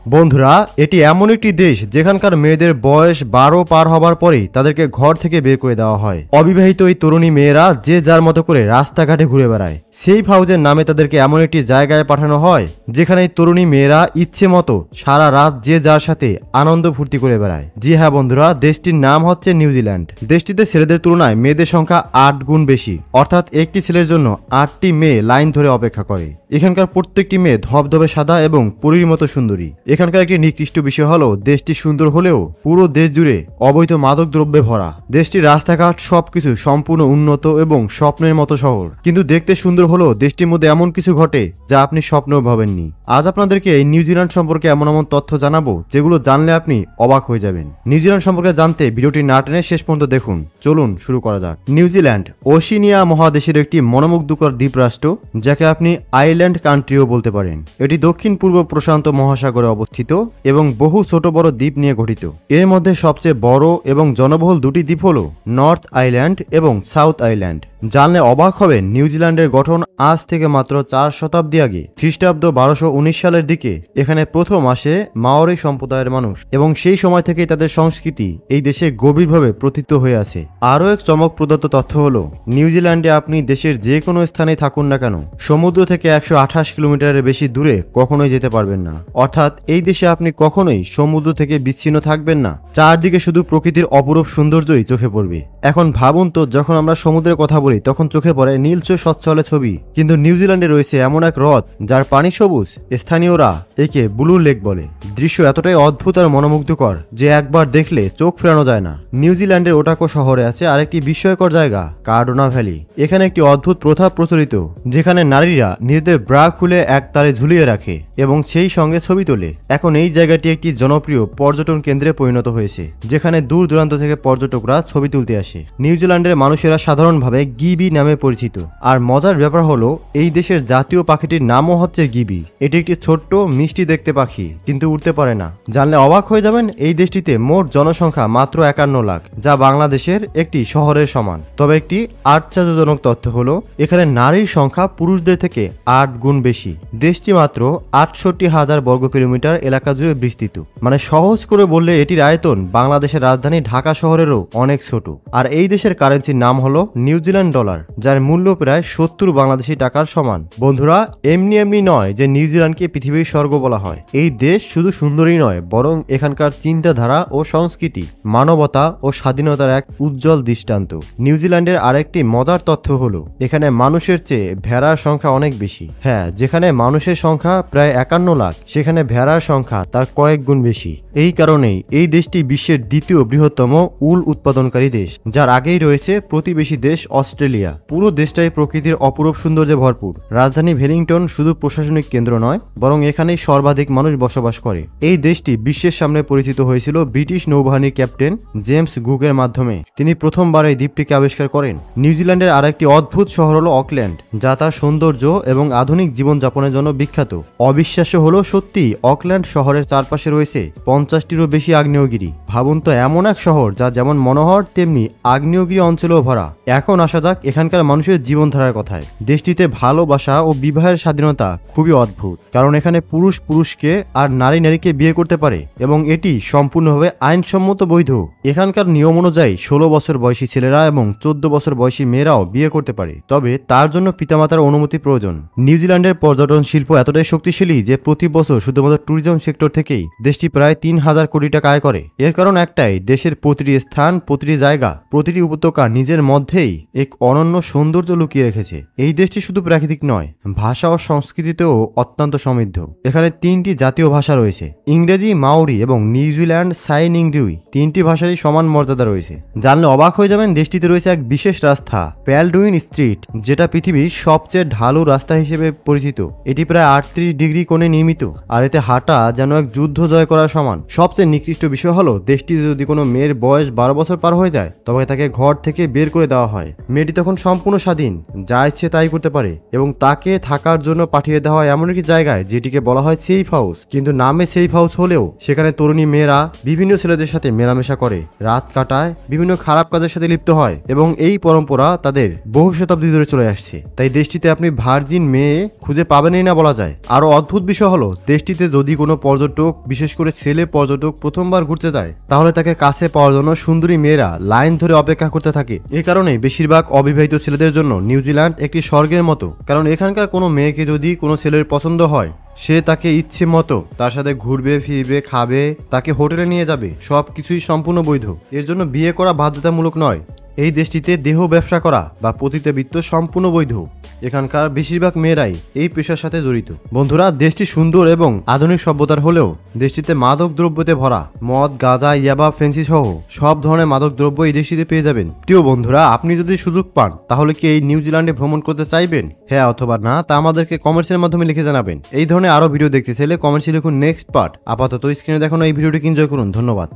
বন্ধুরা, এটি এমন একটি দেশ যেখানকার মেয়েদের বয়স 12 পার হবার পরেই তাদেরকে ঘর থেকে বের করে দেওয়া হয়। অবিবাহিত এই তরুণী মেয়েরা যে যার মতো করে রাস্তাঘাটে ঘুরে বেড়ায়। সেফ হাউজের নামে তাদেরকে এমন একটি জায়গায় পাঠানো হয় যেখানে এই তরুণী মেয়েরা ইচ্ছে মতো সারা রাত যে যার সাথে আনন্দ ফুর্তি করে বেড়ায়। জি হ্যাঁ বন্ধুরা, দেশটির নাম হচ্ছে নিউজিল্যান্ড। দেশটিতে ছেলেদের তুলনায় মেয়েদের সংখ্যা 8 গুণ বেশি, অর্থাৎ একটি ছেলের জন্য 8টি মেয়ে লাইন ধরে অপেক্ষা করে। এখানকার প্রত্যেকটি মেয়ে ধবধবে সাদা এবং পরীর মতো সুন্দরী। এখানকার একটি নিকৃষ্ট বিষয় হলো দেশটি সুন্দর হলেও পুরো দেশ জুড়ে অবৈধ মাদক দ্রব্যে ভরা। দেশটির রাস্তাঘাট সবকিছু সম্পূর্ণ উন্নত এবং স্বপ্নের মতো শহর, কিন্তু দেখতে সুন্দর হলেও দেশটির মধ্যে এমন কিছু ঘটে যা আপনি স্বপ্নেও ভাবেননি। আজ আপনাদেরকে এই নিউজিল্যান্ড সম্পর্কে এমন এমন তথ্য জানাবো যেগুলো জানলে আপনি অবাক হয়ে যাবেন। নিউজিল্যান্ড সম্পর্কে জানতে ভিডিওটি না টেনে শেষ পর্যন্ত দেখুন। চলুন শুরু করা যাক। নিউজিল্যান্ড ওশেনিয়া মহাদেশের একটি মনোমুগ্ধকর দ্বীপরাষ্ট্র, যাকে আপনি আইল্যান্ড কান্ট্রিও বলতে পারেন। এটি দক্ষিণ পূর্ব প্রশান্ত মহাসাগরে অবস্থিত এবং বহু ছোট বড় দ্বীপ নিয়ে গঠিত। এর মধ্যে সবচেয়ে বড় এবং জনবহুল দুটি দ্বীপ হল নর্থ আইল্যান্ড এবং সাউথ আইল্যান্ড। জানলে অবাক হবেন, নিউজিল্যান্ডের গঠন আজ থেকে মাত্র 4 শতাব্দী আগে, খ্রিস্টাব্দ 1219 সালের দিকে এখানে প্রথম আসে মাওরি সম্প্রদায়ের মানুষ, এবং সেই সময় থেকেই তাদের সংস্কৃতি এই দেশে গভীরভাবে প্রতীত হয়ে আছে। আরও এক চমকপ্রদ তথ্য হলো, নিউজিল্যান্ডে আপনি দেশের যে কোনো স্থানে থাকুন না কেন, সমুদ্র থেকে 128 কিলোমিটারের বেশি দূরে কখনোই যেতে পারবেন না। অর্থাৎ এই দেশে আপনি কখনোই সমুদ্র থেকে বিচ্ছিন্ন থাকবেন না। চারদিকে শুধু প্রকৃতির অপরূপ সৌন্দর্যই চোখে পড়বে। এখন ভাবুন তো, যখন আমরা সমুদ্রের কথা বলি তখন চোখে পড়ে নীলচ স্বচ্ছলে ছবি, কিন্তু নিউজিল্যান্ডে রয়েছে এমন এক হ্রদ যার পানি সবুজ। স্থানীয়রা একে ব্লু লেক বলে। দৃশ্য এতটাই অদ্ভুত আর মনোমুগ্ধকর যে একবার দেখলে চোখ ফেরানো যায় না। নিউজিল্যান্ডের ওটাকো শহরে আছে আরেকটি বিস্ময়কর জায়গা, কার্ডোনা ভ্যালি। এখানে একটি অদ্ভুত প্রথা প্রচলিত, যেখানে নারীরা নিজেদের ব্রা খুলে এক তারে ঝুলিয়ে রাখে এবং সেই সঙ্গে ছবি তোলে। এখন এই জায়গাটি একটি জনপ্রিয় পর্যটন কেন্দ্রে পরিণত হয়েছে, যেখানে দূর দূরান্ত থেকে পর্যটকরা ছবি তুলতে আসে। নিউজিল্যান্ডের মানুষেরা সাধারণভাবে গিবি নামে পরিচিত। আর মজার ব্যাপার হলো, এই দেশের জাতীয় পাখিটির নামও হচ্ছে গিবি। এটি একটি ছোট্ট মিষ্টি দেখতে পাখি, কিন্তু উড়তে পারে না। জানলে অবাক হয়ে যাবেন, এই দেশটিতে মোট জনসংখ্যা মাত্র 51 লাখ, যা বাংলাদেশের একটি শহরের সমান। তবে একটি আশ্চর্যজনক তথ্য হলো, এখানে নারীর সংখ্যা পুরুষদের থেকে 8 গুণ বেশি। দেশটি মাত্র 68,000 বর্গ কিলোমিটার এলাকা জুড়ে বিস্তৃত। মানে সহজ করে বললে এটির আয়তন বাংলাদেশের রাজধানী ঢাকা শহরেরও অনেক ছোট। আর এই দেশের কারেন্সির নাম হলো নিউজিল্যান্ড ডলার, যার মূল্য প্রায় 70 বাংলাদেশি টাকার সমান। বন্ধুরা, এমনি এমনি নয় যে নিউজিল্যান্ডকে পৃথিবীর স্বর্গ বলা হয়। এই দেশ শুধু সুন্দরই নয়, বরং এখানকার চিন্তাধারা ও সংস্কৃতি, মানবতা ও স্বাধীনতার এক উজ্জ্বল দৃষ্টান্ত। নিউজিল্যান্ডের আরেকটি মজার তথ্য হলো, এখানে মানুষের চেয়ে ভেড়ার সংখ্যা অনেক বেশি। হ্যাঁ, যেখানে মানুষের সংখ্যা প্রায় 51 লাখ, সেখানে ভেড়ার সংখ্যা তার কয়েক গুণ বেশি। এই কারণেই এই দেশটি বিশ্বের দ্বিতীয় বৃহত্তম উল উৎপাদনকারী দেশ, যার আগেই রয়েছে প্রতিবেশী দেশ অস্ট্রেলিয়া। পুরো দেশটাই প্রকৃতির অপরূপ সৌন্দর্যে ভরপুর। রাজধানী ভেলিংটন শুধু প্রশাসনিক কেন্দ্র নয়, বরং এখানেই সর্বাধিক মানুষ বসবাস করে। এই দেশটি বিশ্বের সামনে পরিচিত হয়েছিল ব্রিটিশ নৌবাহিনীর ক্যাপ্টেন জেমস কুকের মাধ্যমে। তিনি প্রথমবার এই দ্বীপটিকে আবিষ্কার করেন। নিউজিল্যান্ডের আরেকটি অদ্ভুত শহর হলো অকল্যান্ড, যা তার সৌন্দর্য এবং আধুনিক জীবনযাপনের জন্য বিখ্যাত। অবিশ্বাস্য হলো সত্যি, অকল্যান্ড শহরের চারপাশে রয়েছে 50টিরও বেশি আগ্নেয়গিরি। ভাবুন তো, এমন এক শহর যা যেমন মনোহর তেমনি আগ্নেয়গিরি অঞ্চলেও ভরা। এখন আসা যাক এখানকার মানুষের জীবনধারার কথায়। দেশটিতে ভালোবাসা ও বিবাহের স্বাধীনতা খুবই অদ্ভুত, কারণ এখানে পুরুষ পুরুষকে আর নারী নারীকে বিয়ে করতে পারে এবং এটি সম্পূর্ণভাবে আইনসম্মত বৈধ। এখানকার নিয়ম অনুযায়ী 16 বছর বয়সী ছেলেরা এবং 14 বছর বয়সী মেয়েরাও বিয়ে করতে পারে, তবে তার জন্য পিতামাতার অনুমতি প্রয়োজন। নিউজিল্যান্ডের পর্যটন শিল্প এতটাই শক্তিশালী যে প্রতি বছর শুধুমাত্র ট্যুরিজম সেক্টর থেকেই দেশটি প্রায় 3000 কোটি টাকা আয় করে। এর কারণ একটাই, দেশের প্রতিটি স্থান, প্রতিটি জায়গা, প্রতিটি উপত্যকা নিজের মধ্যেই এক অনন্য সৌন্দর্য লুকিয়ে রেখেছে। এই দেশটি শুধু প্রাকৃতিক নয়, ভাষা ও সংস্কৃতিতেও অত্যন্ত সমৃদ্ধ। এখানে 3টি জাতীয় ভাষা রয়েছে, ইংরেজি, মাওরি এবং নিউজিল্যান্ড সাইন ইংরিউই। 3টি ভাষারই সমান মর্যাদা রয়েছে। জানলে অবাক হয়ে যাবেন, দেশটিতে রয়েছে এক বিশেষ রাস্তা, প্যালডুইন স্ট্রিট, যেটা পৃথিবীর সবচেয়ে ঢালু রাস্তা হিসেবে পরিচিত। এটি প্রায় 38 ডিগ্রি কোণে নির্মিত, আর এতে হাঁটা যেন এক যুদ্ধ জয় করার সমান। সবচেয়ে নিকৃষ্ট বিষয় হলো, দেশটিতে যদি কোনো মেয়ের বয়স 12 বছর পার হয়ে যায় তবে তাকে ঘর থেকে বের করে দেওয়া হয়। মেয়েটি তখন সম্পূর্ণ স্বাধীন, যা ইচ্ছে তাই করতে পারে এবং তাকে থাকার জন্য পাঠিয়ে দেওয়া হয় এমন একটি জায়গায় যেটিকে বলা হয় সেফ হাউস। কিন্তু নামে সেফ হাউস হলেও সেখানে তরুণী মেয়েরা বিভিন্ন ছেলেদের সাথে মেলামেশা করে, রাত কাটায়, বিভিন্ন খারাপ কাজের সাথে লিপ্ত হয় এবং এই পরম্পরা তাদের বহু শতাব্দী ধরে চলে আসছে। তাই দেশটিতে আপনি ভার্জিন মেয়ে খুঁজে পাবেনই না বলা যায়। আরো অদ্ভুত বিষয় হলো, দেশটিতে যদি কোনো পর্যটক, বিশেষ করে ছেলে পর্যটক প্রথমবার ঘুরতে যায় তাহলে তাকে কাছে পাওয়ার জন্য সুন্দরী মেয়েরা লাইন ধরে অপেক্ষা করতে থাকে। এই কারণে বেশিরভাগ অবিবাহিত ছেলেদের জন্য নিউজিল্যান্ড একটি স্বর্গের মতো, কারণ এখানকার কোনো মেয়েকে যদি কোনো ছেলের পছন্দ হয় সে তাকে ইচ্ছে মতো তার সাথে ঘুরবে, ফিরবে, খাবে, তাকে হোটেলে নিয়ে যাবে, সবকিছুই সম্পূর্ণ বৈধ। এর জন্য বিয়ে করা বাধ্যতামূলক নয়। এই দেশটিতে দেহ ব্যবসা করা বা পতিতাবৃত্ত সম্পূর্ণ বৈধ। এখানকার বেশিরভাগ মেয়েরাই এই পেশার সাথে জড়িত। বন্ধুরা, দেশটি সুন্দর এবং আধুনিক সভ্যতার হলেও দেশটিতে মাদক দ্রব্যতে ভরা। মদ, গাঁজা, ইয়াবা, ফেন্সি সহ সব ধরনের মাদক দ্রব্য এই দেশটিতে পেয়ে যাবেন। প্রিয় বন্ধুরা, আপনি যদি সুযোগ পান তাহলে কি এই নিউজিল্যান্ডে ভ্রমণ করতে চাইবেন? হ্যাঁ অথবা না তা আমাদেরকে কমেন্টসের মাধ্যমে লিখে জানাবেন। এই ধরনের আরো ভিডিও দেখতে চাইলে কমেন্টসে লিখুন নেক্সট পার্ট। আপাতত স্ক্রিনে দেখানো এই ভিডিওটি এনজয় করুন। ধন্যবাদ।